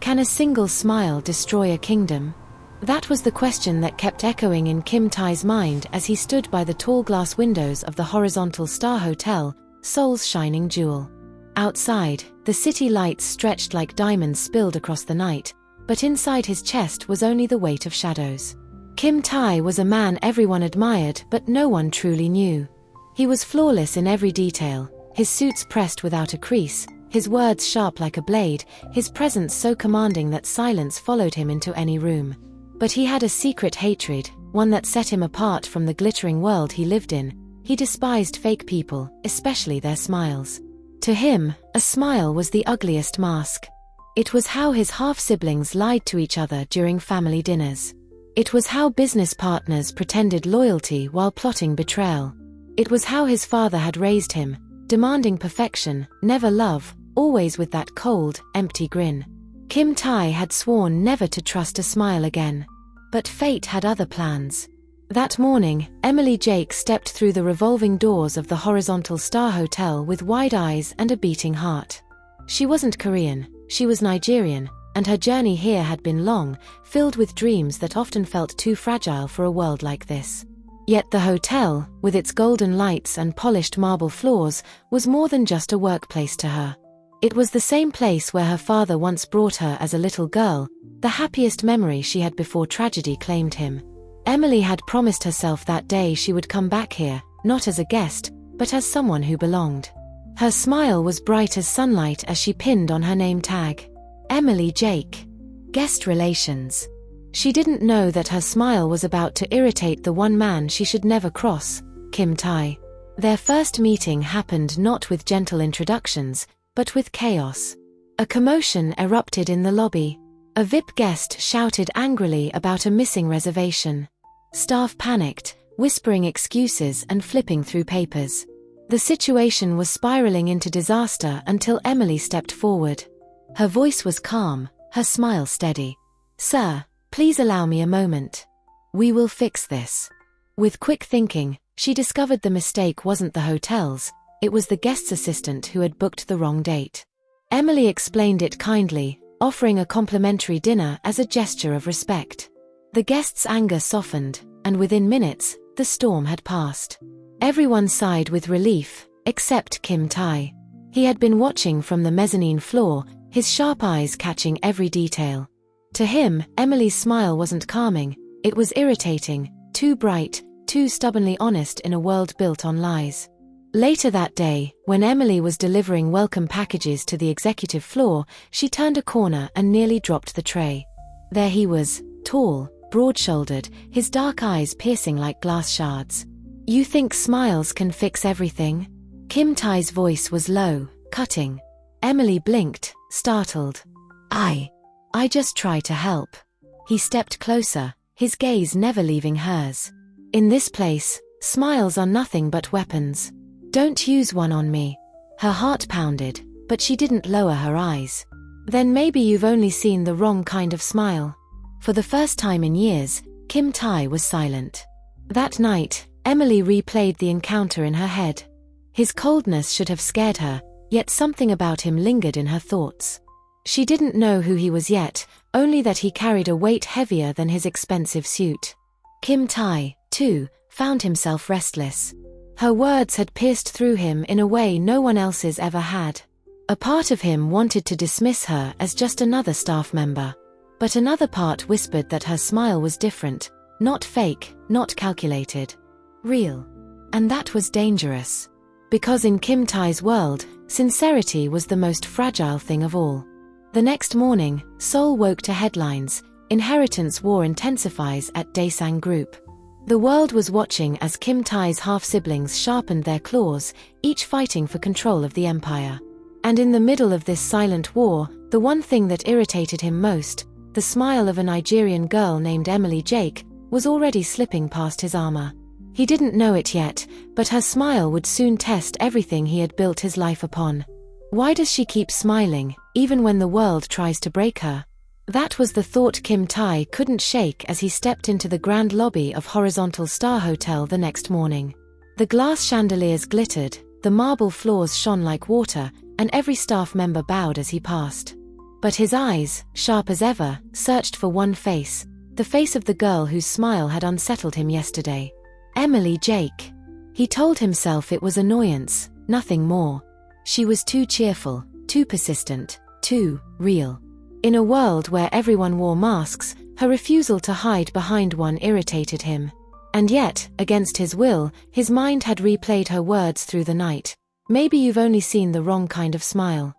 Can a single smile destroy a kingdom? That was the question that kept echoing in Kim Tae's mind as he stood by the tall glass windows of the horizontal star hotel, Seoul's shining jewel. Outside, the city lights stretched like diamonds spilled across the night, but inside his chest was only the weight of shadows. Kim Tae was a man everyone admired but no one truly knew. He was flawless in every detail, his suits pressed without a crease, his words sharp like a blade, his presence so commanding that silence followed him into any room. But he had a secret hatred, one that set him apart from the glittering world he lived in. He despised fake people, especially their smiles. To him, a smile was the ugliest mask. It was how his half-siblings lied to each other during family dinners. It was how business partners pretended loyalty while plotting betrayal. It was how his father had raised him, demanding perfection, never love, always with that cold, empty grin. Kim Tae had sworn never to trust a smile again. But fate had other plans. That morning, Emily Jake stepped through the revolving doors of the horizontal star hotel with wide eyes and a beating heart. She wasn't Korean, she was Nigerian, and her journey here had been long, filled with dreams that often felt too fragile for a world like this. Yet the hotel, with its golden lights and polished marble floors, was more than just a workplace to her. It was the same place where her father once brought her as a little girl, the happiest memory she had before tragedy claimed him. Emily had promised herself that day she would come back here, not as a guest, but as someone who belonged. Her smile was bright as sunlight as she pinned on her name tag. Emily Jake. Guest relations. She didn't know that her smile was about to irritate the one man she should never cross, Kim Tae. Their first meeting happened not with gentle introductions, but with chaos. A commotion erupted in the lobby. A VIP guest shouted angrily about a missing reservation. Staff panicked, whispering excuses and flipping through papers. The situation was spiraling into disaster until Emily stepped forward. Her voice was calm, her smile steady. "Sir, please allow me a moment. We will fix this." With quick thinking, she discovered the mistake wasn't the hotel's, it was the guest's assistant who had booked the wrong date. Emily explained it kindly, offering a complimentary dinner as a gesture of respect. The guest's anger softened, and within minutes, the storm had passed. Everyone sighed with relief, except Kim Tae. He had been watching from the mezzanine floor, his sharp eyes catching every detail. To him, Emily's smile wasn't calming, it was irritating, too bright, too stubbornly honest in a world built on lies. Later that day, when Emily was delivering welcome packages to the executive floor, she turned a corner and nearly dropped the tray. There he was, tall, broad-shouldered, his dark eyes piercing like glass shards. "You think smiles can fix everything?" Kim Tae's voice was low, cutting. Emily blinked, startled. I just try to help." He stepped closer, his gaze never leaving hers. "In this place, smiles are nothing but weapons. Don't use one on me." Her heart pounded, but she didn't lower her eyes. "Then maybe you've only seen the wrong kind of smile." For the first time in years, Kim Tae was silent. That night, Emily replayed the encounter in her head. His coldness should have scared her, yet something about him lingered in her thoughts. She didn't know who he was yet, only that he carried a weight heavier than his expensive suit. Kim Tae, too, found himself restless. Her words had pierced through him in a way no one else's ever had. A part of him wanted to dismiss her as just another staff member. But another part whispered that her smile was different, not fake, not calculated. Real. And that was dangerous. Because in Kim Tae's world, sincerity was the most fragile thing of all. The next morning, Seoul woke to headlines, "Inheritance War Intensifies at Daesang Group." The world was watching as Kim Tae's half-siblings sharpened their claws, each fighting for control of the empire. And in the middle of this silent war, the one thing that irritated him most, the smile of a Nigerian girl named Emily Jake, was already slipping past his armor. He didn't know it yet, but her smile would soon test everything he had built his life upon. Why does she keep smiling, even when the world tries to break her? That was the thought Kim Tae couldn't shake as he stepped into the grand lobby of Horizontal Star Hotel the next morning. The glass chandeliers glittered, the marble floors shone like water, and every staff member bowed as he passed. But his eyes, sharp as ever, searched for one face, the face of the girl whose smile had unsettled him yesterday. Emily Jake. He told himself it was annoyance, nothing more. She was too cheerful, too persistent, too real. In a world where everyone wore masks, her refusal to hide behind one irritated him. And yet, against his will, his mind had replayed her words through the night. Maybe you've only seen the wrong kind of smile.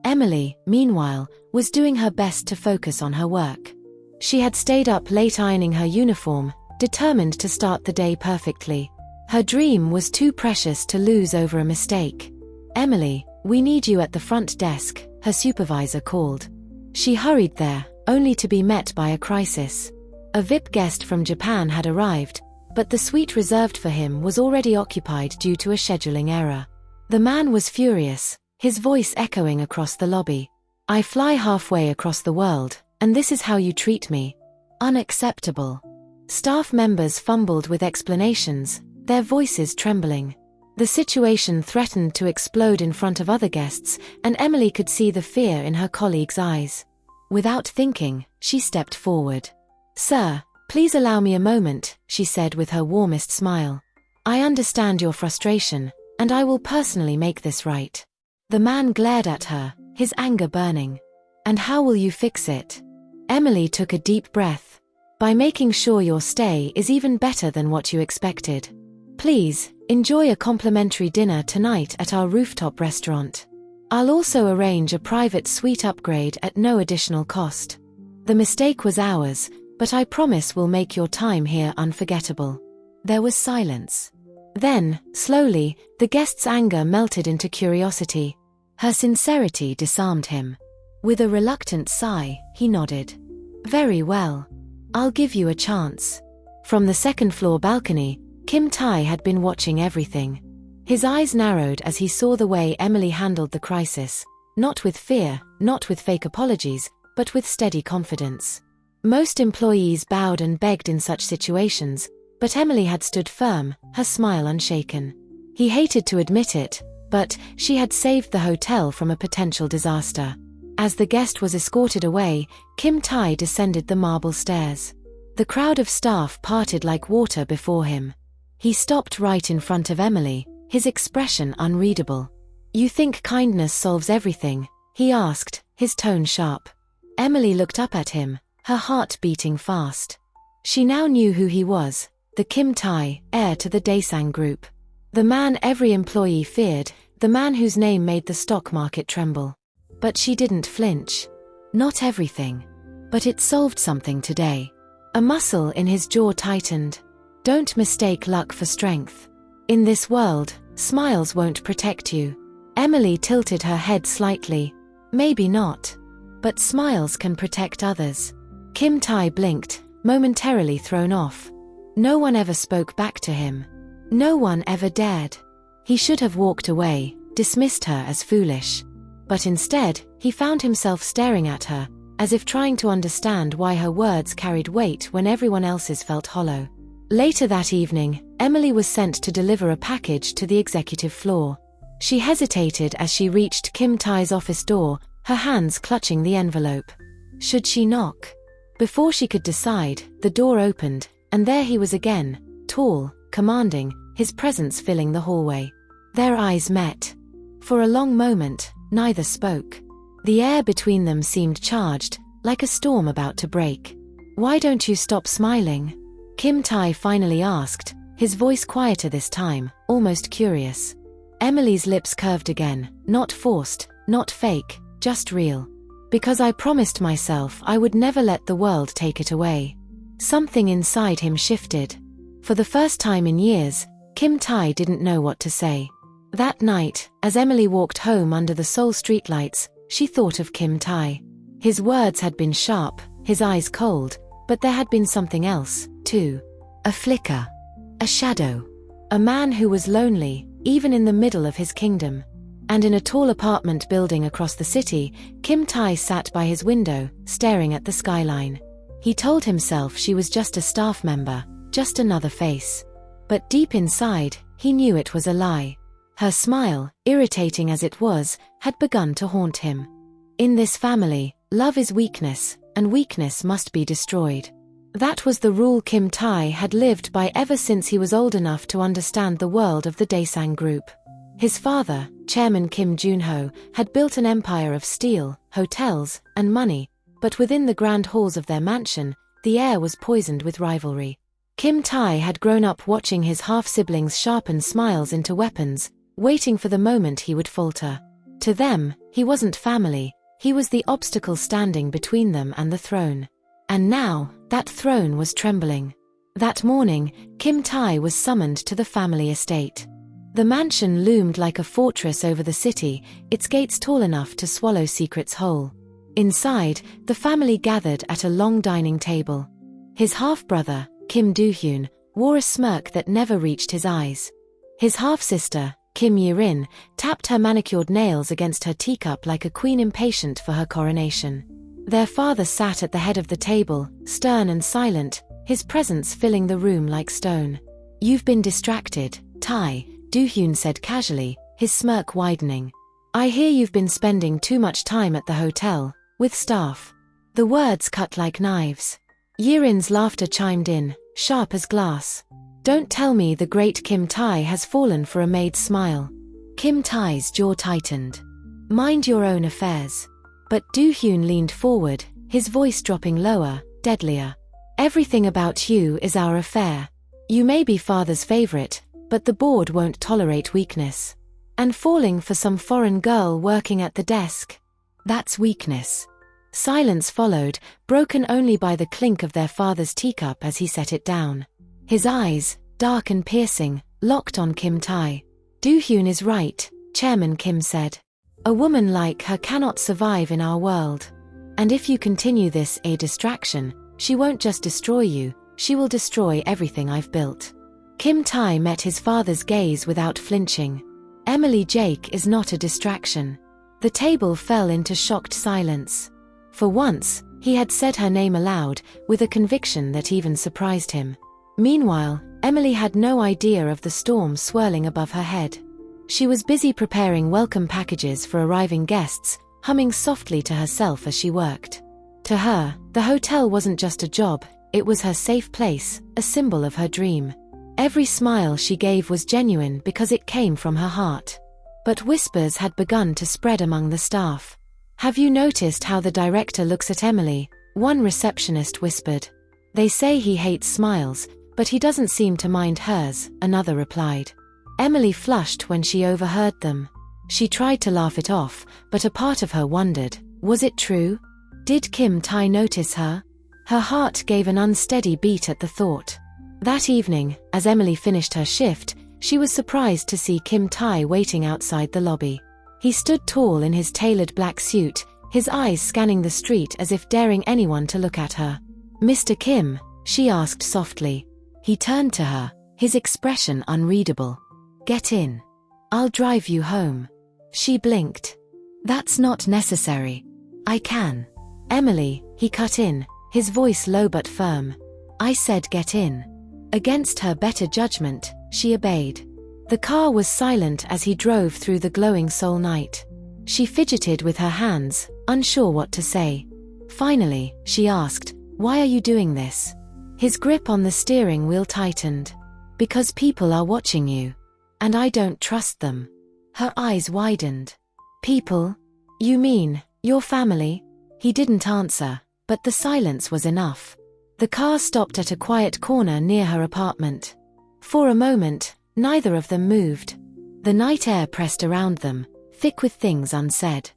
Emily, meanwhile, was doing her best to focus on her work. She had stayed up late ironing her uniform, determined to start the day perfectly. Her dream was too precious to lose over a mistake. "Emily, we need you at the front desk," her supervisor called. She hurried there, only to be met by a crisis. A VIP guest from Japan had arrived, but the suite reserved for him was already occupied due to a scheduling error. The man was furious, his voice echoing across the lobby. "I fly halfway across the world, and this is how you treat me? Unacceptable." Staff members fumbled with explanations, their voices trembling. The situation threatened to explode in front of other guests, and Emily could see the fear in her colleagues' eyes. Without thinking, she stepped forward. "Sir, please allow me a moment," she said with her warmest smile. "I understand your frustration, and I will personally make this right." The man glared at her, his anger burning. "And how will you fix it?" Emily took a deep breath. "By making sure your stay is even better than what you expected. Please, enjoy a complimentary dinner tonight at our rooftop restaurant. I'll also arrange a private suite upgrade at no additional cost. The mistake was ours, but I promise we'll make your time here unforgettable." There was silence. Then, slowly, the guest's anger melted into curiosity. Her sincerity disarmed him. With a reluctant sigh, he nodded. "Very well. I'll give you a chance." From the second-floor balcony, Kim Tae had been watching everything. His eyes narrowed as he saw the way Emily handled the crisis, not with fear, not with fake apologies, but with steady confidence. Most employees bowed and begged in such situations, but Emily had stood firm, her smile unshaken. He hated to admit it, but she had saved the hotel from a potential disaster. As the guest was escorted away, Kim Tae descended the marble stairs. The crowd of staff parted like water before him. He stopped right in front of Emily, his expression unreadable. "You think kindness solves everything?" he asked, his tone sharp. Emily looked up at him, her heart beating fast. She now knew who he was, the Kim Tae, heir to the Daesang Group. The man every employee feared, the man whose name made the stock market tremble. But she didn't flinch. Not everything. But it solved something today. A muscle in his jaw tightened. Don't mistake luck for strength. In this world, smiles won't protect you. Emily tilted her head slightly. Maybe not. But smiles can protect others. Kim Tae blinked, momentarily thrown off. No one ever spoke back to him. No one ever dared. He should have walked away, dismissed her as foolish. But instead, he found himself staring at her, as if trying to understand why her words carried weight when everyone else's felt hollow. Later that evening, Emily was sent to deliver a package to the executive floor. She hesitated as she reached Kim Tae's office door, her hands clutching the envelope. Should she knock? Before she could decide, the door opened, and there he was again, tall, commanding, his presence filling the hallway. Their eyes met. For a long moment, neither spoke. The air between them seemed charged, like a storm about to break. "Why don't you stop smiling?" Kim Tae finally asked, his voice quieter this time, almost curious. Emily's lips curved again, not forced, not fake, just real. "Because I promised myself I would never let the world take it away." Something inside him shifted. For the first time in years, Kim Tae didn't know what to say. That night, as Emily walked home under the Seoul streetlights, she thought of Kim Tae. His words had been sharp, his eyes cold, but there had been something else, too. A flicker. A shadow. A man who was lonely, even in the middle of his kingdom. And in a tall apartment building across the city, Kim Tae sat by his window, staring at the skyline. He told himself she was just a staff member, just another face. But deep inside, he knew it was a lie. Her smile, irritating as it was, had begun to haunt him. In this family, Love is weakness, and weakness must be destroyed. That was the rule Kim Tae had lived by ever since he was old enough to understand the world of the Daesang Group. His father, Chairman Kim Junho, had built an empire of steel, hotels, and money, but within the grand halls of their mansion, the air was poisoned with rivalry. Kim Tae had grown up watching his half-siblings sharpen smiles into weapons, waiting for the moment he would falter. To them, he wasn't family, he was the obstacle standing between them and the throne. And now, that throne was trembling. That morning, Kim Tae was summoned to the family estate. The mansion loomed like a fortress over the city, its gates tall enough to swallow secrets whole. Inside, the family gathered at a long dining table. His half-brother, Kim Do-hyun, wore a smirk that never reached his eyes. His half-sister, Kim Ye-rin, tapped her manicured nails against her teacup like a queen impatient for her coronation. Their father sat at the head of the table, stern and silent, his presence filling the room like stone. "You've been distracted, Tae," Do-hyun said casually, his smirk widening. "I hear you've been spending too much time at the hotel, with staff." The words cut like knives. Ye-rin's laughter chimed in, sharp as glass. "Don't tell me the great Kim Tae has fallen for a maid's smile." Kim Tae's jaw tightened. "Mind your own affairs." But Do-hyun leaned forward, his voice dropping lower, deadlier. "Everything about you is our affair. You may be father's favorite, but the board won't tolerate weakness. And falling for some foreign girl working at the desk? That's weakness." Silence followed, broken only by the clink of their father's teacup as he set it down. His eyes, dark and piercing, locked on Kim Tae. "Do-hyun is right," Chairman Kim said. "A woman like her cannot survive in our world. And if you continue this distraction, she won't just destroy you, she will destroy everything I've built." Kim Tae met his father's gaze without flinching. "Emily Jake is not a distraction." The table fell into shocked silence. For once, he had said her name aloud, with a conviction that even surprised him. Meanwhile, Emily had no idea of the storm swirling above her head. She was busy preparing welcome packages for arriving guests, humming softly to herself as she worked. To her, the hotel wasn't just a job, it was her safe place, a symbol of her dream. Every smile she gave was genuine because it came from her heart. But whispers had begun to spread among the staff. "Have you noticed how the director looks at Emily?" one receptionist whispered. "They say he hates smiles, but he doesn't seem to mind hers," another replied. Emily flushed when she overheard them. She tried to laugh it off, but a part of her wondered, was it true? Did Kim Tae notice her? Her heart gave an unsteady beat at the thought. That evening, as Emily finished her shift, she was surprised to see Kim Tae waiting outside the lobby. He stood tall in his tailored black suit, his eyes scanning the street as if daring anyone to look at her. "Mr. Kim?" she asked softly. He turned to her, his expression unreadable. "Get in. I'll drive you home." She blinked. "That's not necessary. I can." "Emily," he cut in, his voice low but firm. "I said get in." Against her better judgment, she obeyed. The car was silent as he drove through the glowing Seoul night. She fidgeted with her hands, unsure what to say. Finally, she asked, "Why are you doing this?" His grip on the steering wheel tightened. "Because people are watching you. And I don't trust them." Her eyes widened. "People? You mean, your family?" He didn't answer, but the silence was enough. The car stopped at a quiet corner near her apartment. For a moment, neither of them moved. The night air pressed around them, thick with things unsaid.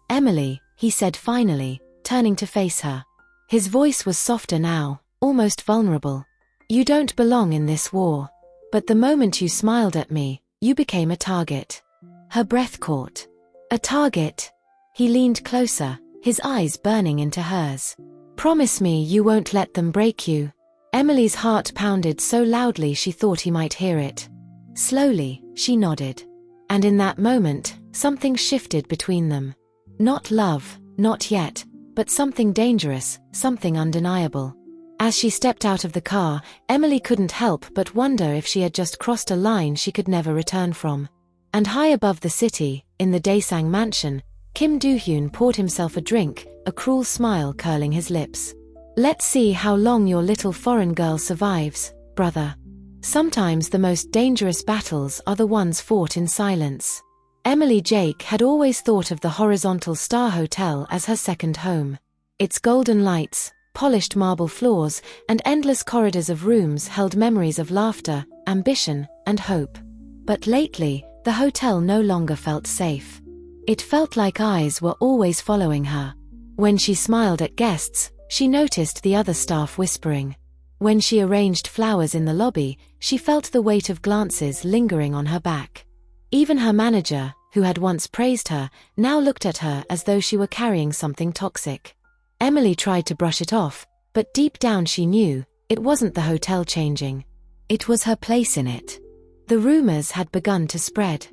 "Emily," he said finally, turning to face her. His voice was softer now, almost vulnerable. "You don't belong in this war. But the moment you smiled at me, you became a target." Her breath caught. "A target?" He leaned closer, his eyes burning into hers. "Promise me you won't let them break you." Emily's heart pounded so loudly she thought he might hear it. Slowly, she nodded. And in that moment, something shifted between them. Not love, not yet, but something dangerous, something undeniable. As she stepped out of the car, Emily couldn't help but wonder if she had just crossed a line she could never return from. And high above the city, in the Daesang mansion, Kim Do-hyun poured himself a drink, a cruel smile curling his lips. Let's see how long your little foreign girl survives, brother. Sometimes the most dangerous battles are the ones fought in silence. Emily Jake had always thought of the Horizontal Star Hotel as her second home. Its golden lights, polished marble floors, and endless corridors of rooms held memories of laughter, ambition, and hope. But lately, the hotel no longer felt safe. It felt like eyes were always following her. When she smiled at guests, she noticed the other staff whispering. When she arranged flowers in the lobby, she felt the weight of glances lingering on her back. Even her manager, who had once praised her, now looked at her as though she were carrying something toxic. Emily tried to brush it off, but deep down she knew, it wasn't the hotel changing. It was her place in it. The rumors had begun to spread.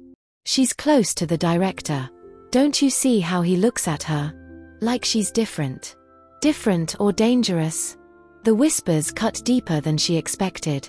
She's close to the director. Don't you see how he looks at her? Like she's different. Different or dangerous? The whispers cut deeper than she expected.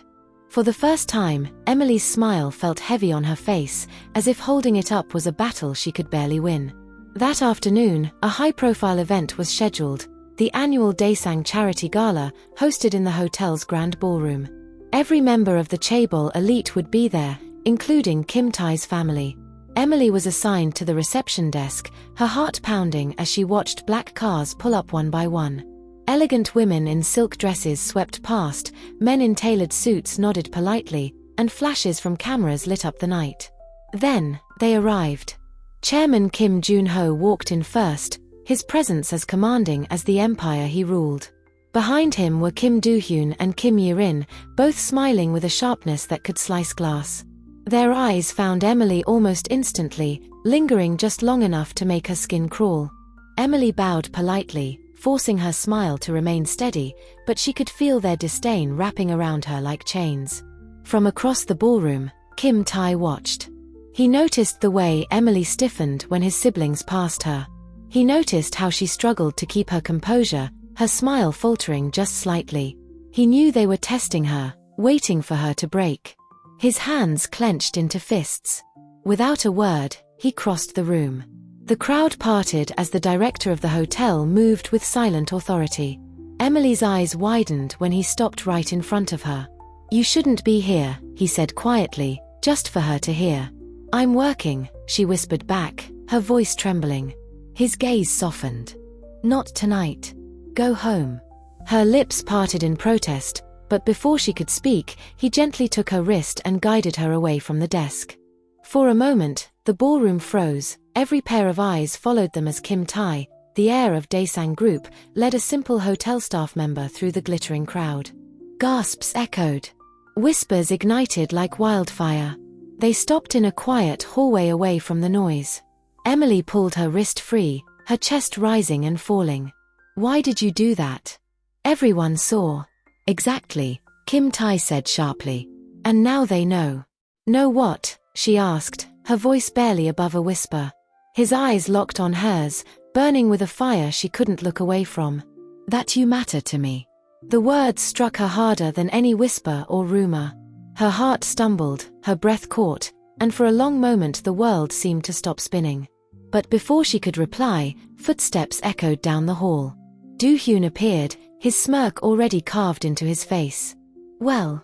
For the first time, Emily's smile felt heavy on her face, as if holding it up was a battle she could barely win. That afternoon, a high-profile event was scheduled, the annual Daesang Charity Gala, hosted in the hotel's grand ballroom. Every member of the chaebol elite would be there, including Kim Tae's family. Emily was assigned to the reception desk, her heart pounding as she watched black cars pull up one by one. Elegant women in silk dresses swept past, men in tailored suits nodded politely, and flashes from cameras lit up the night. Then, they arrived. Chairman Kim Jun-ho walked in first, his presence as commanding as the empire he ruled. Behind him were Kim Do-hyun and Kim Ye-rin, both smiling with a sharpness that could slice glass. Their eyes found Emily almost instantly, lingering just long enough to make her skin crawl. Emily bowed politely, forcing her smile to remain steady, but she could feel their disdain wrapping around her like chains. From across the ballroom, Kim Tae watched. He noticed the way Emily stiffened when his siblings passed her. He noticed how she struggled to keep her composure, her smile faltering just slightly. He knew they were testing her, waiting for her to break. His hands clenched into fists. Without a word, he crossed the room. The crowd parted as the director of the hotel moved with silent authority. Emily's eyes widened when he stopped right in front of her. "You shouldn't be here," he said quietly, just for her to hear. "I'm working," she whispered back, her voice trembling. His gaze softened. "Not tonight. Go home." Her lips parted in protest, but before she could speak, he gently took her wrist and guided her away from the desk. For a moment, the ballroom froze. Every pair of eyes followed them as Kim Tae, the heir of Daesang Group, led a simple hotel staff member through the glittering crowd. Gasps echoed. Whispers ignited like wildfire. They stopped in a quiet hallway away from the noise. Emily pulled her wrist free, her chest rising and falling. "Why did you do that?" "Everyone saw." "Exactly," Kim Tae said sharply. "And now they know." "Know what?" she asked, her voice barely above a whisper. His eyes locked on hers, burning with a fire she couldn't look away from. "That you matter to me." The words struck her harder than any whisper or rumor. Her heart stumbled, her breath caught, and for a long moment the world seemed to stop spinning. But before she could reply, footsteps echoed down the hall. Do-hyun appeared, his smirk already carved into his face. Well,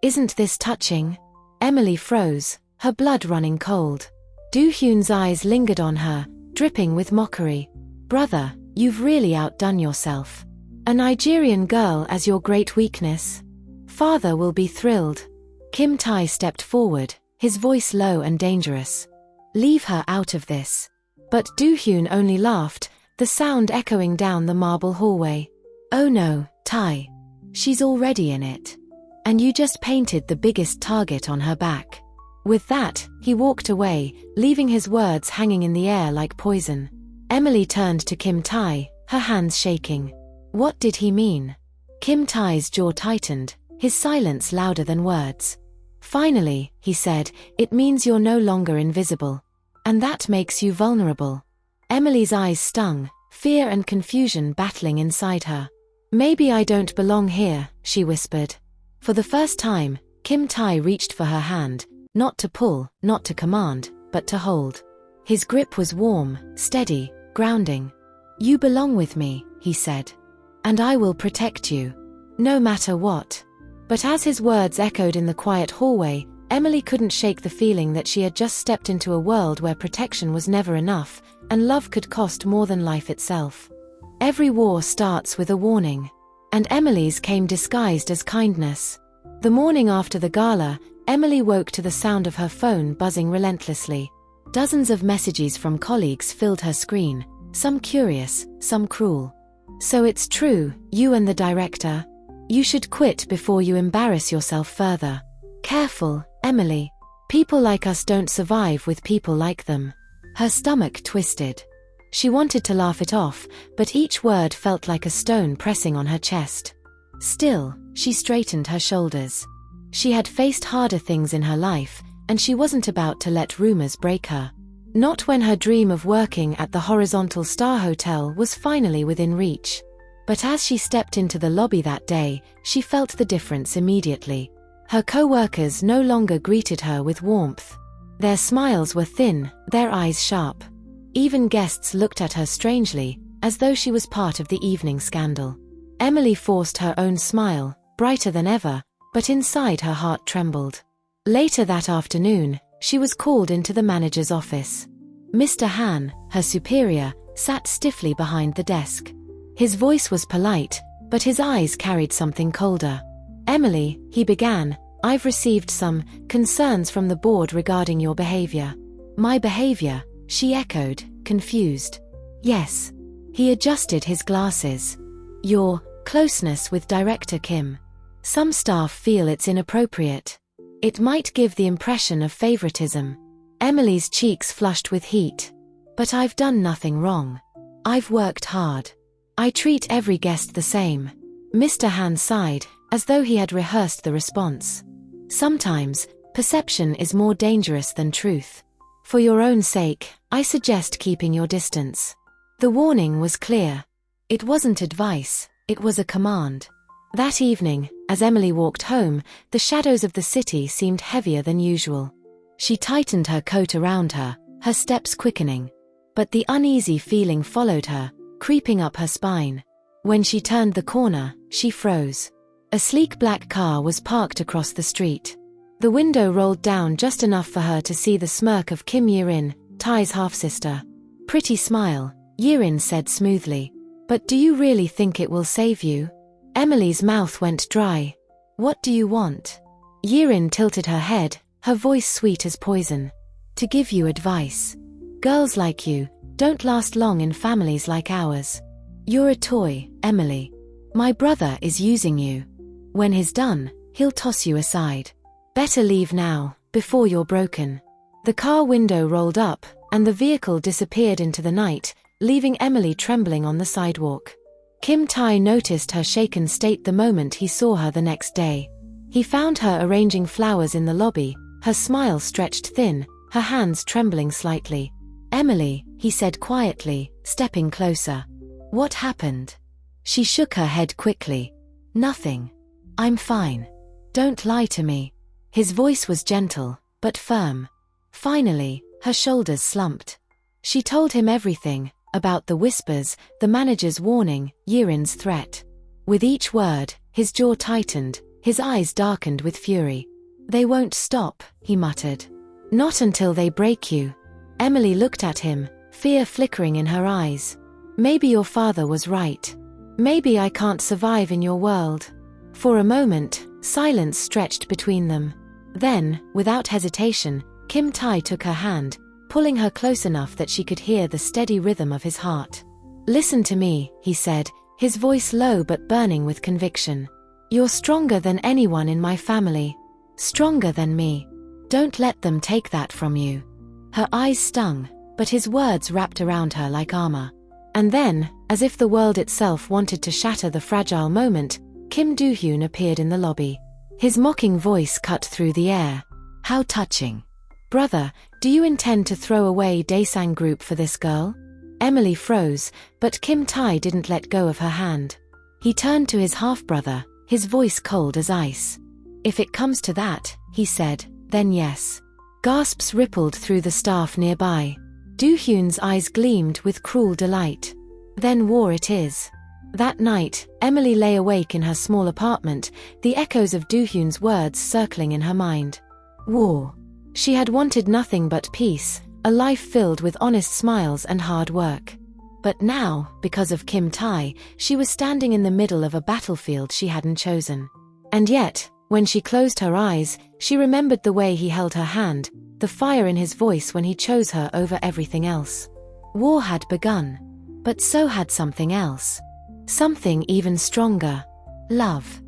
isn't this touching?" Emily froze, her blood running cold. Do-hyun's eyes lingered on her, dripping with mockery. "Brother, you've really outdone yourself. A Nigerian girl as your great weakness? Father will be thrilled." Kim Tae stepped forward, his voice low and dangerous. "Leave her out of this." But Do-hyun only laughed, the sound echoing down the marble hallway. "Oh no, Tae. She's already in it. And you just painted the biggest target on her back." With that, he walked away, leaving his words hanging in the air like poison. Emily turned to Kim Tae, her hands shaking. What did he mean? Kim Tae's jaw tightened, his silence louder than words. "Finally," he said, "it means you're no longer invisible. And that makes you vulnerable." Emily's eyes stung, fear and confusion battling inside her. "Maybe I don't belong here," she whispered. For the first time, Kim Tae reached for her hand, not to pull, not to command, but to hold. His grip was warm, steady, grounding. "You belong with me," he said. "And I will protect you. No matter what." But as his words echoed in the quiet hallway, Emily couldn't shake the feeling that she had just stepped into a world where protection was never enough, and love could cost more than life itself. Every war starts with a warning. And Emily's came disguised as kindness. The morning after the gala, Emily woke to the sound of her phone buzzing relentlessly. Dozens of messages from colleagues filled her screen, some curious, some cruel. "So it's true, you and the director? You should quit before you embarrass yourself further. Careful, Emily. People like us don't survive with people like them." Her stomach twisted. She wanted to laugh it off, but each word felt like a stone pressing on her chest. Still, she straightened her shoulders. She had faced harder things in her life, and she wasn't about to let rumors break her. Not when her dream of working at the Horizontal Star Hotel was finally within reach. But as she stepped into the lobby that day, she felt the difference immediately. Her co-workers no longer greeted her with warmth. Their smiles were thin, their eyes sharp. Even guests looked at her strangely, as though she was part of the evening scandal. Emily forced her own smile, brighter than ever, but inside her heart trembled. Later that afternoon, she was called into the manager's office. Mr. Han, her superior, sat stiffly behind the desk. His voice was polite, but his eyes carried something colder. "Emily," he began, "I've received some concerns from the board regarding your behavior." "My behavior?" she echoed, confused. "Yes." He adjusted his glasses. "Your closeness with Director Kim. Some staff feel it's inappropriate. It might give the impression of favoritism." Emily's cheeks flushed with heat. "But I've done nothing wrong. I've worked hard. I treat every guest the same." Mr. Han sighed, as though he had rehearsed the response. "Sometimes, perception is more dangerous than truth. For your own sake, I suggest keeping your distance." The warning was clear. It wasn't advice, it was a command. That evening, as Emily walked home, the shadows of the city seemed heavier than usual. She tightened her coat around her, her steps quickening. But the uneasy feeling followed her, creeping up her spine. When she turned the corner, she froze. A sleek black car was parked across the street. The window rolled down just enough for her to see the smirk of Kim Tae, Tae's half-sister. "Pretty smile," Yirin said smoothly. "But do you really think it will save you?" Emily's mouth went dry. "What do you want?" Yirin tilted her head, her voice sweet as poison. "To give you advice. Girls like you don't last long in families like ours. You're a toy, Emily. My brother is using you. When he's done, he'll toss you aside. Better leave now, before you're broken." The car window rolled up, and the vehicle disappeared into the night, leaving Emily trembling on the sidewalk. Kim Tae noticed her shaken state the moment he saw her the next day. He found her arranging flowers in the lobby, her smile stretched thin, her hands trembling slightly. "Emily," he said quietly, stepping closer. "What happened?" She shook her head quickly. "Nothing. I'm fine. Don't lie to me." His voice was gentle, but firm. Finally, her shoulders slumped. She told him everything, about the whispers, the manager's warning, Yirin's threat. With each word, his jaw tightened, his eyes darkened with fury. "They won't stop," he muttered. "Not until they break you." Emily looked at him, fear flickering in her eyes. "Maybe your father was right. Maybe I can't survive in your world." For a moment, silence stretched between them. Then, without hesitation, Kim Tae took her hand, pulling her close enough that she could hear the steady rhythm of his heart. "Listen to me," he said, his voice low but burning with conviction. "You're stronger than anyone in my family. Stronger than me. Don't let them take that from you." Her eyes stung, but his words wrapped around her like armor. And then, as if the world itself wanted to shatter the fragile moment, Kim Do-hyun appeared in the lobby. His mocking voice cut through the air. "How touching. Brother, do you intend to throw away Daesang Group for this girl?" Emily froze, but Kim Tae didn't let go of her hand. He turned to his half-brother, his voice cold as ice. "If it comes to that," he said, "then yes." Gasps rippled through the staff nearby. Do-hyun's eyes gleamed with cruel delight. Then war it is. That night, Emily lay awake in her small apartment, the echoes of Do-hyun's words circling in her mind. War. She had wanted nothing but peace, a life filled with honest smiles and hard work. But now, because of Kim Tae, she was standing in the middle of a battlefield she hadn't chosen. And yet, when she closed her eyes, she remembered the way he held her hand, the fire in his voice when he chose her over everything else. War had begun. But so had something else. Something even stronger. Love.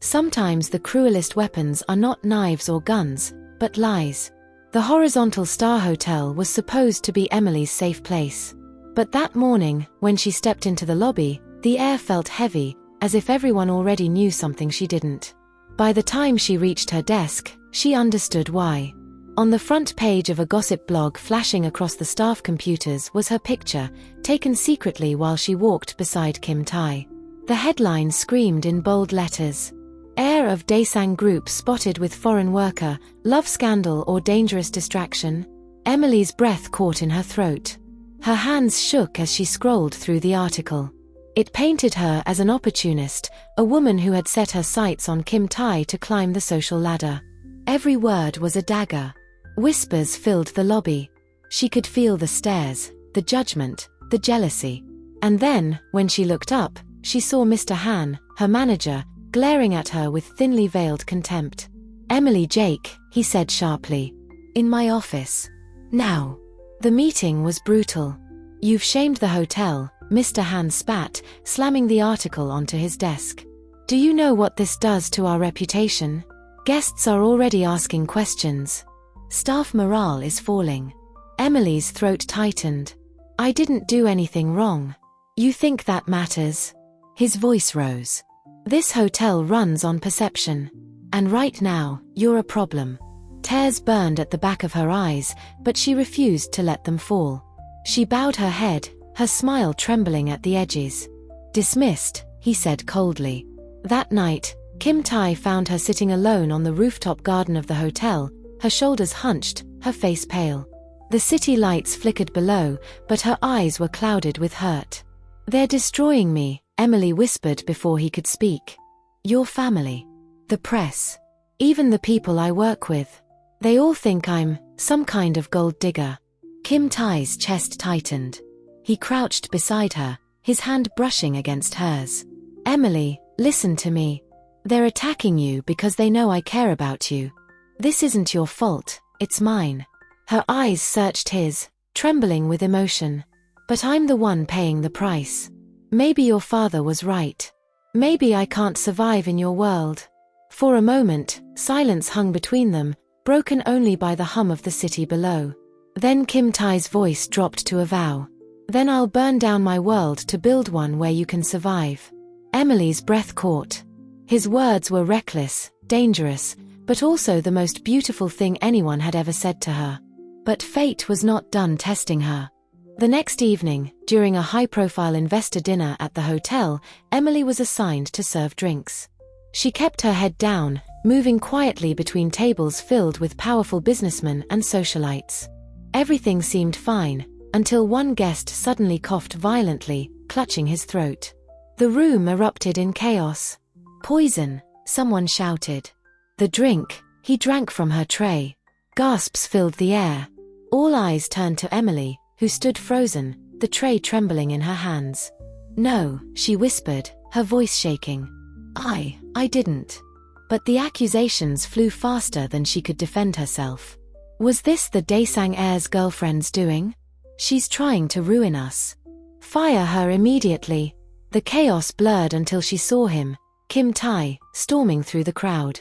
Sometimes the cruelest weapons are not knives or guns, but lies. The Horizontal Star Hotel was supposed to be Emily's safe place. But that morning, when she stepped into the lobby, the air felt heavy, as if everyone already knew something she didn't. By the time she reached her desk, she understood why. On the front page of a gossip blog flashing across the staff computers was her picture, taken secretly while she walked beside Kim Tae. The headline screamed in bold letters. Heir of Daesang Group spotted with foreign worker, love scandal or dangerous distraction? Emily's breath caught in her throat. Her hands shook as she scrolled through the article. It painted her as an opportunist, a woman who had set her sights on Kim Tae to climb the social ladder. Every word was a dagger. Whispers filled the lobby. She could feel the stares, the judgment, the jealousy. And then, when she looked up, she saw Mr. Han, her manager, glaring at her with thinly veiled contempt. "Emily Jake," he said sharply. "In my office. Now." The meeting was brutal. "You've shamed the hotel," Mr. Han spat, slamming the article onto his desk. "Do you know what this does to our reputation? Guests are already asking questions. Staff morale is falling." Emily's throat tightened. "I didn't do anything wrong. You think that matters?" His voice rose. "This hotel runs on perception. And right now, you're a problem." Tears burned at the back of her eyes, but she refused to let them fall. She bowed her head, her smile trembling at the edges. "Dismissed," he said coldly. That night, Kim Tae found her sitting alone on the rooftop garden of the hotel, her shoulders hunched, her face pale. The city lights flickered below, but her eyes were clouded with hurt. "They're destroying me," Emily whispered before he could speak. "Your family. The press. Even the people I work with. They all think I'm some kind of gold digger." Kim Tae's chest tightened. He crouched beside her, his hand brushing against hers. "Emily, listen to me. They're attacking you because they know I care about you. This isn't your fault, it's mine." Her eyes searched his, trembling with emotion. "But I'm the one paying the price. Maybe your father was right. Maybe I can't survive in your world." For a moment, silence hung between them, broken only by the hum of the city below. Then Kim Tae's voice dropped to a vow. "Then I'll burn down my world to build one where you can survive." Emily's breath caught. His words were reckless, dangerous, but also the most beautiful thing anyone had ever said to her. But fate was not done testing her. The next evening, during a high-profile investor dinner at the hotel, Emily was assigned to serve drinks. She kept her head down, moving quietly between tables filled with powerful businessmen and socialites. Everything seemed fine, until one guest suddenly coughed violently, clutching his throat. The room erupted in chaos. "Poison," someone shouted. "The drink," he drank from her tray. Gasps filled the air. All eyes turned to Emily, who stood frozen, the tray trembling in her hands. "No," she whispered, her voice shaking. I didn't." But the accusations flew faster than she could defend herself. Was this the Daesang heir's girlfriend's doing? "She's trying to ruin us. Fire her immediately." The chaos blurred until she saw him, Kim Tae, storming through the crowd.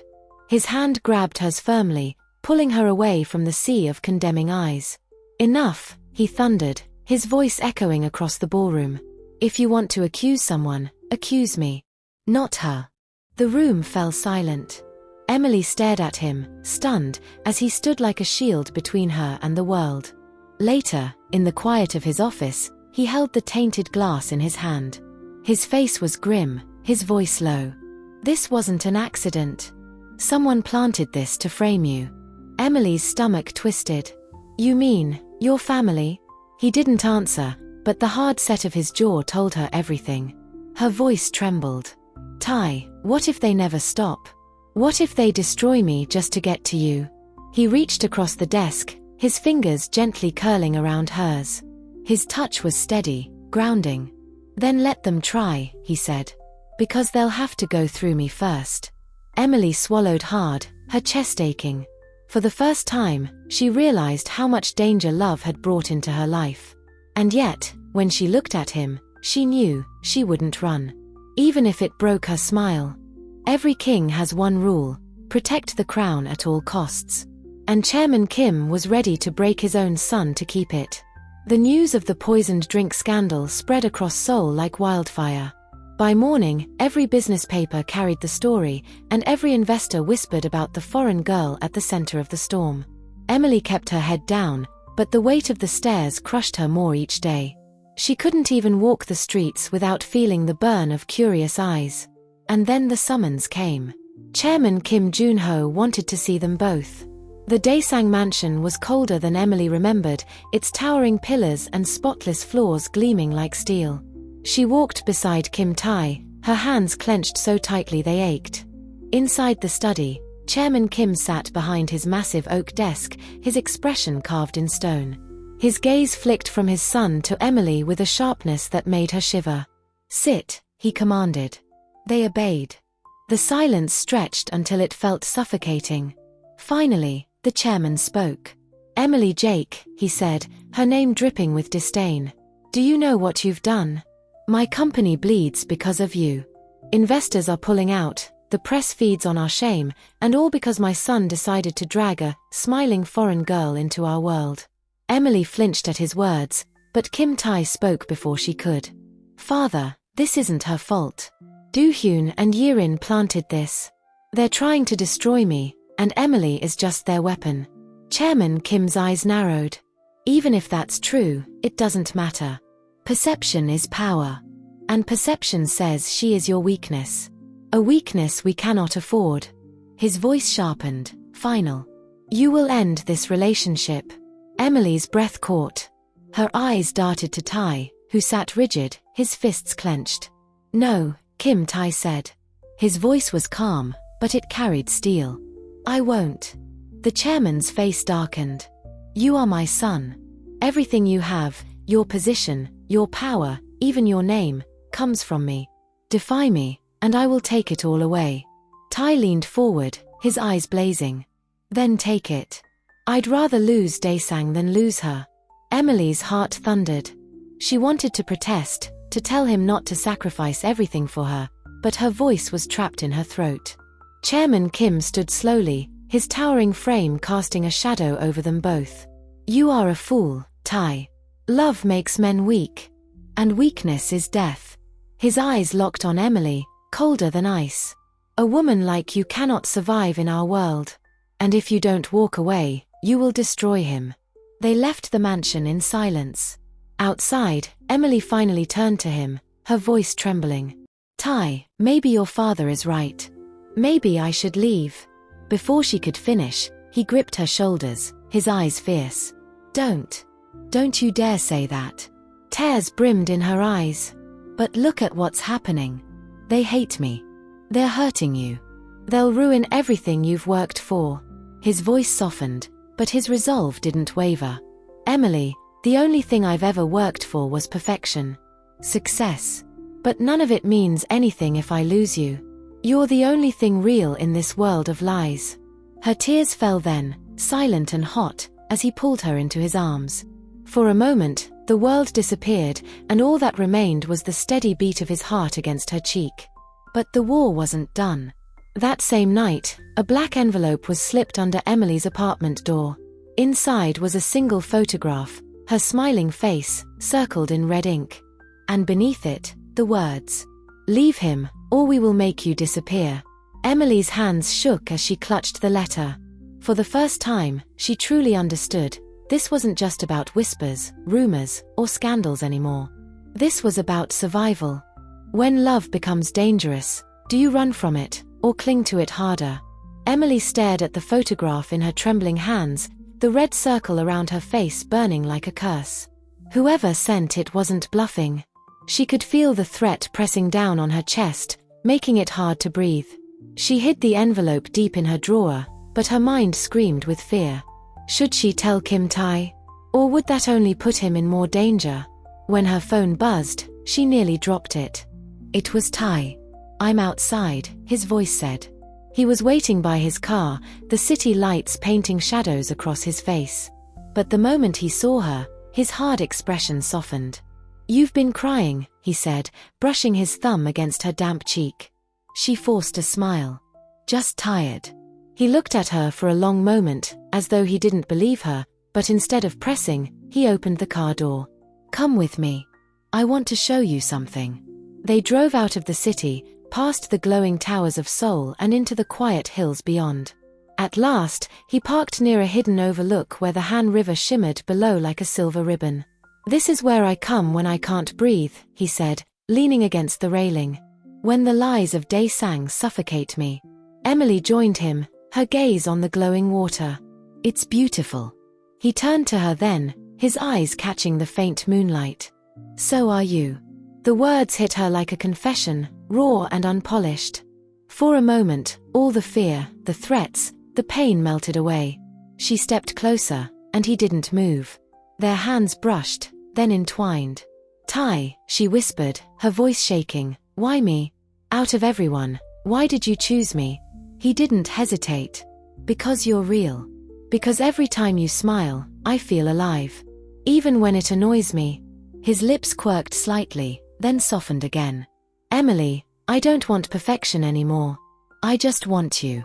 His hand grabbed hers firmly, pulling her away from the sea of condemning eyes. "Enough," he thundered, his voice echoing across the ballroom. "If you want to accuse someone, accuse me. Not her." The room fell silent. Emily stared at him, stunned, as he stood like a shield between her and the world. Later, in the quiet of his office, he held the tainted glass in his hand. His face was grim, his voice low. "This wasn't an accident. Someone planted this to frame you." Emily's stomach twisted. "You mean, Your family? He didn't answer, but the hard set of his jaw told her everything. Her voice trembled. Tae, what if they never stop? What if they destroy me just to get to you? He reached across the desk, his fingers gently curling around hers. His touch was steady, grounding. Then let them try, he said. Because they'll have to go through me first. Emily swallowed hard, her chest aching. For the first time, she realized how much danger love had brought into her life. And yet, when she looked at him, she knew she wouldn't run. Even if it broke her smile. Every king has one rule: protect the crown at all costs. And Chairman Kim was ready to break his own son to keep it. The news of the poisoned drink scandal spread across Seoul like wildfire. By morning, every business paper carried the story, and every investor whispered about the foreign girl at the center of the storm. Emily kept her head down, but the weight of the stares crushed her more each day. She couldn't even walk the streets without feeling the burn of curious eyes. And then the summons came. Chairman Kim Jun-ho wanted to see them both. The Daesang mansion was colder than Emily remembered, its towering pillars and spotless floors gleaming like steel. She walked beside Kim Tae, her hands clenched so tightly they ached. Inside the study, Chairman Kim sat behind his massive oak desk, his expression carved in stone. His gaze flicked from his son to Emily with a sharpness that made her shiver. Sit, he commanded. They obeyed. The silence stretched until it felt suffocating. Finally, the chairman spoke. Emily Jake, he said, her name dripping with disdain. Do you know what you've done? My company bleeds because of you. Investors are pulling out, the press feeds on our shame, and all because my son decided to drag a smiling foreign girl into our world. Emily flinched at his words, but Kim Tae spoke before she could. Father, this isn't her fault. Do-hyun and Yerin planted this. They're trying to destroy me, and Emily is just their weapon. Chairman Kim's eyes narrowed. Even if that's true, it doesn't matter. Perception is power. And perception says she is your weakness. A weakness we cannot afford. His voice sharpened, final. You will end this relationship. Emily's breath caught. Her eyes darted to Tae, who sat rigid, his fists clenched. No, Kim Tae said. His voice was calm, but it carried steel. I won't. The chairman's face darkened. You are my son. Everything you have, your position, your power, even your name, comes from me. Defy me, and I will take it all away. Tae leaned forward, his eyes blazing. Then take it. I'd rather lose Daesang than lose her. Emily's heart thundered. She wanted to protest, to tell him not to sacrifice everything for her, but her voice was trapped in her throat. Chairman Kim stood slowly, his towering frame casting a shadow over them both. You are a fool, Tae. Love makes men weak. And weakness is death. His eyes locked on Emily, colder than ice. A woman like you cannot survive in our world. And if you don't walk away, you will destroy him. They left the mansion in silence. Outside, Emily finally turned to him, her voice trembling. Tae, maybe your father is right. Maybe I should leave. Before she could finish, he gripped her shoulders, his eyes fierce. Don't you dare say that. Tears brimmed in her eyes. But look at what's happening. They hate me. They're hurting you. They'll ruin everything you've worked for. His voice softened, but his resolve didn't waver. Emily, the only thing I've ever worked for was perfection. Success. But none of it means anything if I lose you. You're the only thing real in this world of lies. Her tears fell then, silent and hot, as he pulled her into his arms. For a moment, the world disappeared, and all that remained was the steady beat of his heart against her cheek. But the war wasn't done. That same night, a black envelope was slipped under Emily's apartment door. Inside was a single photograph, her smiling face, circled in red ink. And beneath it, the words, "Leave him, or we will make you disappear." Emily's hands shook as she clutched the letter. For the first time, she truly understood. This wasn't just about whispers, rumors, or scandals anymore. This was about survival. When love becomes dangerous, do you run from it, or cling to it harder? Emily stared at the photograph in her trembling hands, the red circle around her face burning like a curse. Whoever sent it wasn't bluffing. She could feel the threat pressing down on her chest, making it hard to breathe. She hid the envelope deep in her drawer, but her mind screamed with fear. Should she tell Kim Tae? Or would that only put him in more danger? When her phone buzzed, she nearly dropped it. It was Tae. "I'm outside," his voice said. He was waiting by his car, the city lights painting shadows across his face. But the moment he saw her, his hard expression softened. "You've been crying," he said, brushing his thumb against her damp cheek. She forced a smile. "Just tired." He looked at her for a long moment, as though he didn't believe her, but instead of pressing, he opened the car door. "Come with me. I want to show you something." They drove out of the city, past the glowing towers of Seoul and into the quiet hills beyond. At last, he parked near a hidden overlook where the Han River shimmered below like a silver ribbon. "This is where I come when I can't breathe," he said, leaning against the railing. "When the lies of Daesang suffocate me." Emily joined him, her gaze on the glowing water. "It's beautiful." He turned to her then, his eyes catching the faint moonlight. "So are you." The words hit her like a confession, raw and unpolished. For a moment, all the fear, the threats, the pain melted away. She stepped closer, and he didn't move. Their hands brushed, then entwined. "Tae," she whispered, her voice shaking, "why me? Out of everyone, why did you choose me?" He didn't hesitate. "Because you're real. Because every time you smile, I feel alive. Even when it annoys me." His lips quirked slightly, then softened again. "Emily, I don't want perfection anymore. I just want you."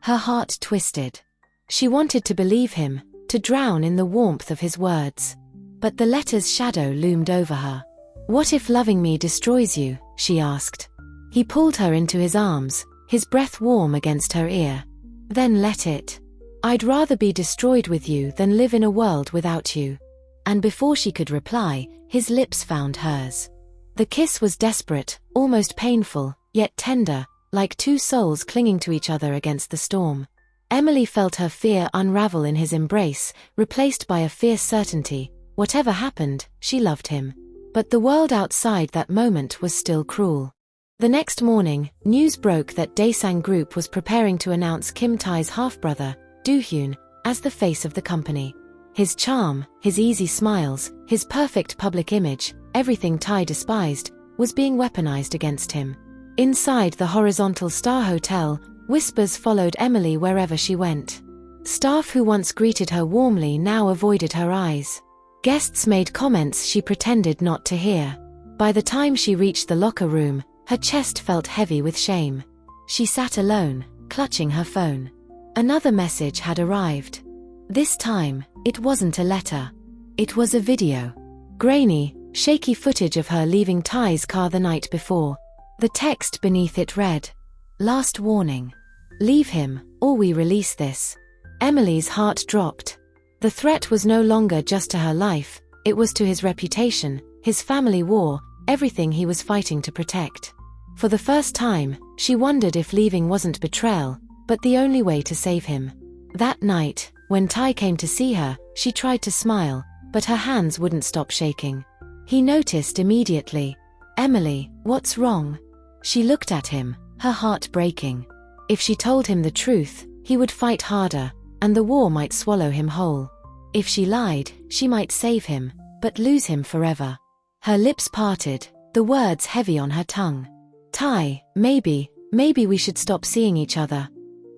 Her heart twisted. She wanted to believe him, to drown in the warmth of his words. But the letter's shadow loomed over her. "What if loving me destroys you?" she asked. He pulled her into his arms, his breath warm against her ear. "Then let it. I'd rather be destroyed with you than live in a world without you." And before she could reply, his lips found hers. The kiss was desperate, almost painful, yet tender, like two souls clinging to each other against the storm. Emily felt her fear unravel in his embrace, replaced by a fierce certainty. Whatever happened, she loved him. But the world outside that moment was still cruel. The next morning, news broke that Daesang Group was preparing to announce Kim Tae's half-brother, Do-hyun, as the face of the company. His charm, his easy smiles, his perfect public image, everything Tae despised, was being weaponized against him. Inside the horizontal star hotel, whispers followed Emily wherever she went. Staff who once greeted her warmly now avoided her eyes. Guests made comments she pretended not to hear. By the time she reached the locker room, her chest felt heavy with shame. She sat alone, clutching her phone. Another message had arrived. This time, it wasn't a letter. It was a video. Grainy, shaky footage of her leaving Tae's car the night before. The text beneath it read, "Last warning. Leave him, or we release this." Emily's heart dropped. The threat was no longer just to her life, it was to his reputation, his family war, everything he was fighting to protect. For the first time, she wondered if leaving wasn't betrayal, but the only way to save him. That night, when Tae came to see her, she tried to smile, but her hands wouldn't stop shaking. He noticed immediately. "Emily, what's wrong?" She looked at him, her heart breaking. If she told him the truth, he would fight harder, and the war might swallow him whole. If she lied, she might save him, but lose him forever. Her lips parted, the words heavy on her tongue. "Tae, maybe we should stop seeing each other.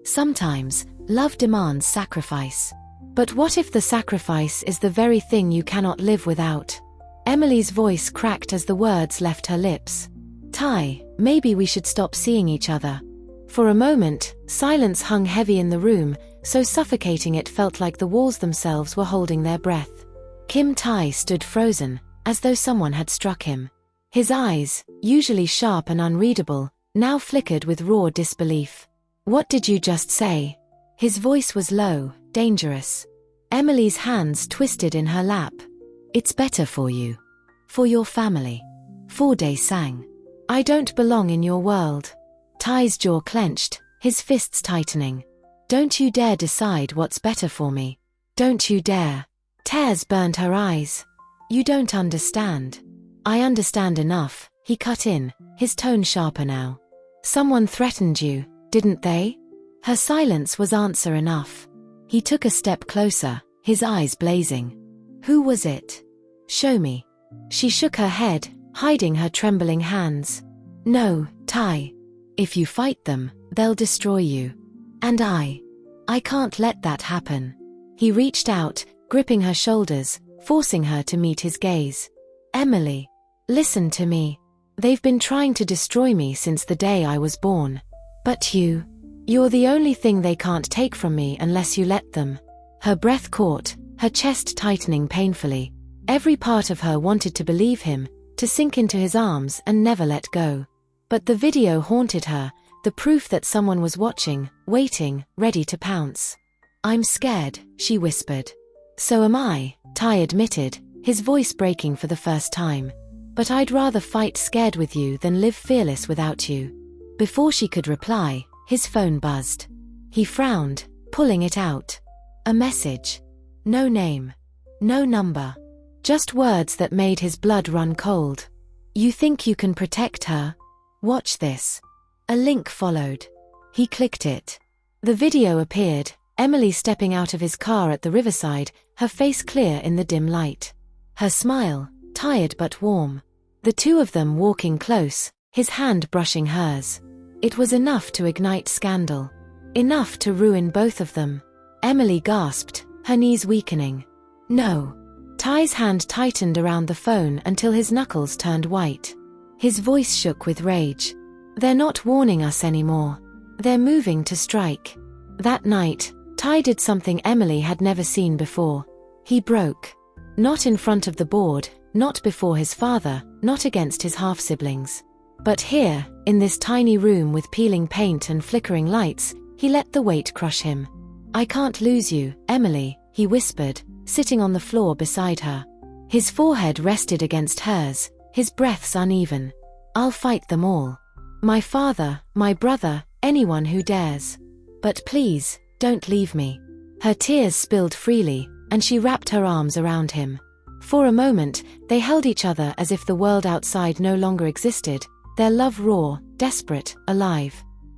Sometimes, love demands sacrifice. But what if the sacrifice is the very thing you cannot live without?" Emily's voice cracked as the words left her lips. "Tae, maybe we should stop seeing each other." For a moment, silence hung heavy in the room, so suffocating it felt like the walls themselves were holding their breath. Kim Tae stood frozen, as though someone had struck him. His eyes, usually sharp and unreadable, now flickered with raw disbelief. "What did you just say?" His voice was low, dangerous. Emily's hands twisted in her lap. "It's better for you. For your family. For Daesang. I don't belong in your world." Tae's jaw clenched, his fists tightening. "Don't you dare decide what's better for me." Don't you dare. Tears burned her eyes. You don't understand. I understand enough, he cut in, his tone sharper now. Someone threatened you, didn't they? Her silence was answer enough. He took a step closer, his eyes blazing. Who was it? Show me. She shook her head, hiding her trembling hands. No, Tae. If you fight them, they'll destroy you. And I can't let that happen. He reached out, gripping her shoulders, forcing her to meet his gaze. Emily, listen to me. They've been trying to destroy me since the day I was born. But you're the only thing they can't take from me unless you let them. Her breath caught, her chest tightening painfully. Every part of her wanted to believe him, to sink into his arms and never let go. But the video haunted her, the proof that someone was watching, waiting, ready to pounce. I'm scared, she whispered. So am I, Tae admitted, his voice breaking for the first time. But I'd rather fight scared with you than live fearless without you. Before she could reply, his phone buzzed. He frowned, pulling it out. A message. No name. No number. Just words that made his blood run cold. You think you can protect her? Watch this. A link followed. He clicked it. The video appeared, Emily stepping out of his car at the riverside, her face clear in the dim light. Her smile, tired but warm. The two of them walking close, his hand brushing hers. It was enough to ignite scandal. Enough to ruin both of them. Emily gasped, her knees weakening. No. Tae's hand tightened around the phone until his knuckles turned white. His voice shook with rage. They're not warning us anymore. They're moving to strike. That night, Tae did something Emily had never seen before. He broke. Not in front of the board, not before his father, not against his half-siblings. But here, in this tiny room with peeling paint and flickering lights, he let the weight crush him. I can't lose you, Emily, he whispered, sitting on the floor beside her. His forehead rested against hers, his breaths uneven. I'll fight them all. My father, my brother, anyone who dares. But please, don't leave me. Her tears spilled freely, and she wrapped her arms around him. For a moment, they held each other as if the world outside no longer existed, their love raw, desperate, alive.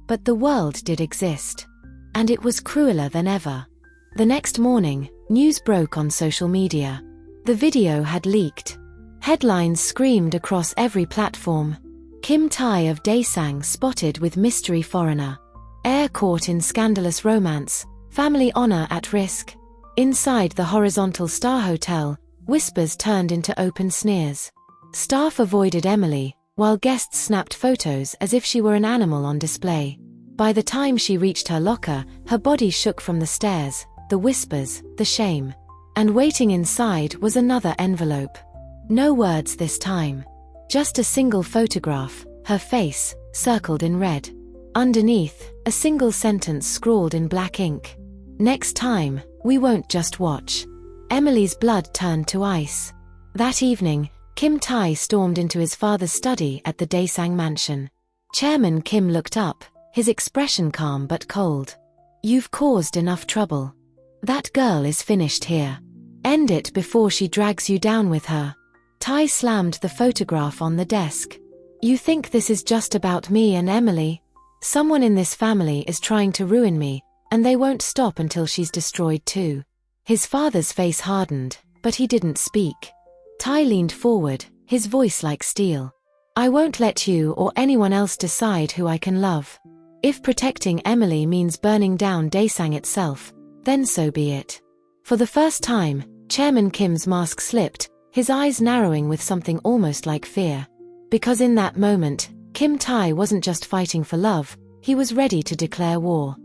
But the world did exist. And it was crueler than ever. The next morning, news broke on social media. The video had leaked. Headlines screamed across every platform. Kim Tae of Daesang spotted with mystery foreigner. Heir caught in scandalous romance, family honor at risk. Inside the horizontal star hotel, whispers turned into open sneers. Staff avoided Emily, while guests snapped photos as if she were an animal on display. By the time she reached her locker, her body shook from the stares, the whispers, the shame. And waiting inside was another envelope. No words this time. Just a single photograph, her face, circled in red. Underneath, a single sentence scrawled in black ink. Next time, we won't just watch. Emily's blood turned to ice. That evening, Kim Tae stormed into his father's study at the Daesang mansion. Chairman Kim looked up, his expression calm but cold. You've caused enough trouble. That girl is finished here. End it before she drags you down with her. Tae slammed the photograph on the desk. You think this is just about me and Emily? Someone in this family is trying to ruin me, and they won't stop until she's destroyed too. His father's face hardened, but he didn't speak. Tae leaned forward, his voice like steel. I won't let you or anyone else decide who I can love. If protecting Emily means burning down Daesang itself, then so be it. For the first time, Chairman Kim's mask slipped, his eyes narrowing with something almost like fear. Because in that moment, Kim Tae wasn't just fighting for love, he was ready to declare war.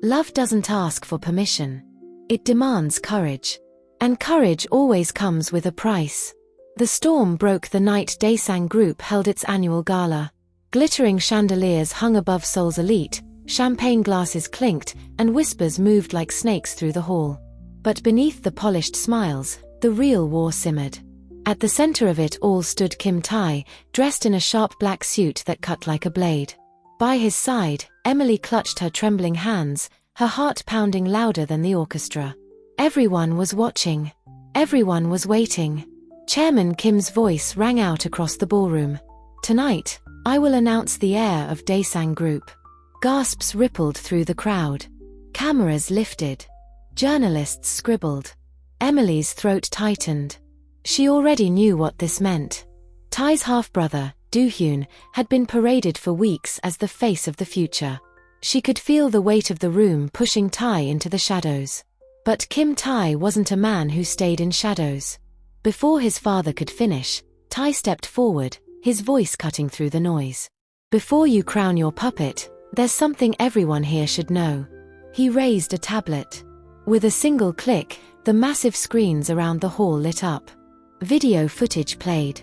Love doesn't ask for permission. It demands courage. And courage always comes with a price. The storm broke the night Daesang Group held its annual gala. Glittering chandeliers hung above Seoul's elite, champagne glasses clinked, and whispers moved like snakes through the hall. But beneath the polished smiles, the real war simmered. At the center of it all stood Kim Tae, dressed in a sharp black suit that cut like a blade. By his side, Emily clutched her trembling hands, her heart pounding louder than the orchestra. Everyone was watching. Everyone was waiting. Chairman Kim's voice rang out across the ballroom. "Tonight, I will announce the heir of Daesang Group." Gasps rippled through the crowd. Cameras lifted. Journalists scribbled. Emily's throat tightened. She already knew what this meant. Tae's half-brother, Do-hyun, had been paraded for weeks as the face of the future. She could feel the weight of the room pushing Tae into the shadows. But Kim Tae wasn't a man who stayed in shadows. Before his father could finish, Tae stepped forward, his voice cutting through the noise. "Before you crown your puppet, there's something everyone here should know." He raised a tablet. With a single click, the massive screens around the hall lit up. Video footage played.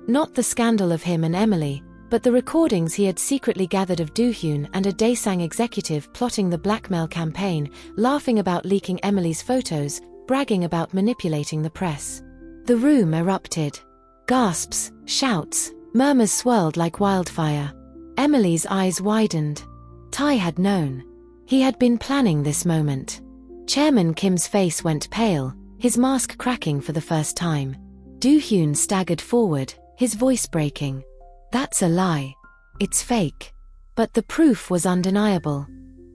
Not the scandal of him and Emily, but the recordings he had secretly gathered of Do-hyun and a Daesang executive plotting the blackmail campaign, laughing about leaking Emily's photos, bragging about manipulating the press. The room erupted. Gasps, shouts, murmurs swirled like wildfire. Emily's eyes widened. Tae had known. He had been planning this moment. Chairman Kim's face went pale, his mask cracking for the first time. Do-hyun staggered forward, his voice breaking. "That's a lie. It's fake." But the proof was undeniable.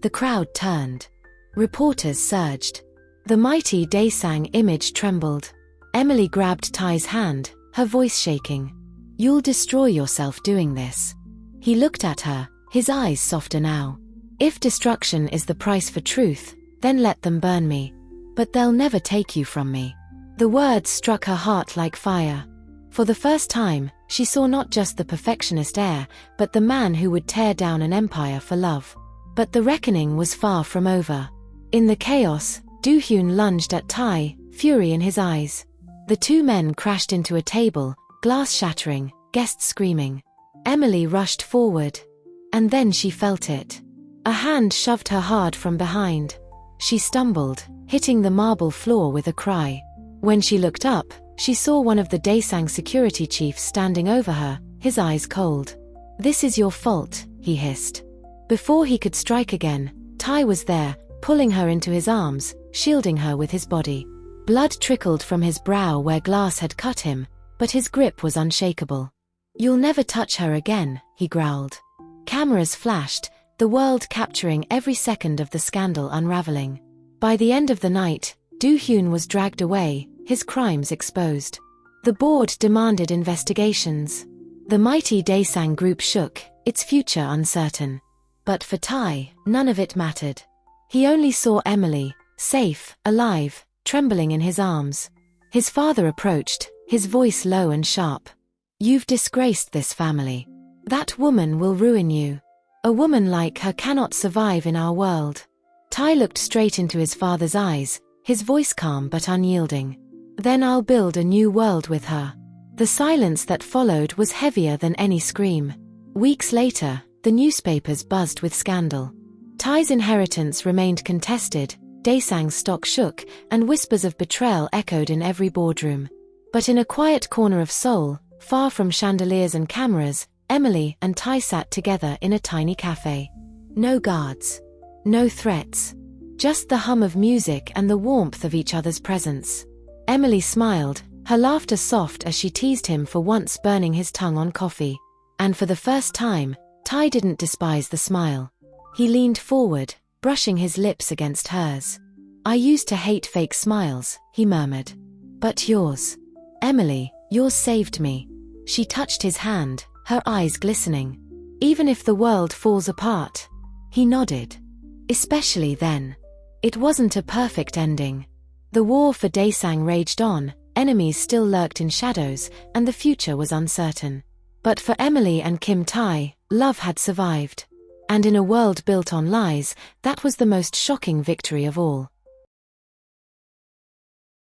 The crowd turned. Reporters surged. The mighty Daesang image trembled. Emily grabbed Tae's hand, her voice shaking. "You'll destroy yourself doing this." He looked at her, his eyes softer now. "If destruction is the price for truth, then let them burn me. But they'll never take you from me." The words struck her heart like fire. For the first time, she saw not just the perfectionist heir, but the man who would tear down an empire for love. But the reckoning was far from over. In the chaos, Do-hyun lunged at Tae, fury in his eyes. The two men crashed into a table, glass shattering, guests screaming. Emily rushed forward. And then she felt it. A hand shoved her hard from behind. She stumbled, hitting the marble floor with a cry. When she looked up, she saw one of the Daesang security chiefs standing over her, his eyes cold. "This is your fault," he hissed. Before he could strike again, Tae was there, pulling her into his arms, shielding her with his body. Blood trickled from his brow where glass had cut him, but his grip was unshakable. "You'll never touch her again," he growled. Cameras flashed, the world capturing every second of the scandal unraveling. By the end of the night, Do-hyun was dragged away, his crimes exposed. The board demanded investigations. The mighty Daesang Group shook, its future uncertain. But for Tae, none of it mattered. He only saw Emily, safe, alive, trembling in his arms. His father approached, his voice low and sharp. "You've disgraced this family. That woman will ruin you. A woman like her cannot survive in our world." Tae looked straight into his father's eyes, his voice calm but unyielding. "Then I'll build a new world with her." The silence that followed was heavier than any scream. Weeks later, the newspapers buzzed with scandal. Tae's inheritance remained contested, Daesang's stock shook, and whispers of betrayal echoed in every boardroom. But in a quiet corner of Seoul, far from chandeliers and cameras, Emily and Tae sat together in a tiny cafe. No guards. No threats. Just the hum of music and the warmth of each other's presence. Emily smiled, her laughter soft as she teased him for once burning his tongue on coffee. And for the first time, Tae didn't despise the smile. He leaned forward, brushing his lips against hers. "I used to hate fake smiles," he murmured. "But yours. Emily, yours saved me." She touched his hand, her eyes glistening. "Even if the world falls apart." He nodded. "Especially then." It wasn't a perfect ending. The war for Daesang raged on, enemies still lurked in shadows, and the future was uncertain. But for Emily and Kim Tae, love had survived. And in a world built on lies, that was the most shocking victory of all.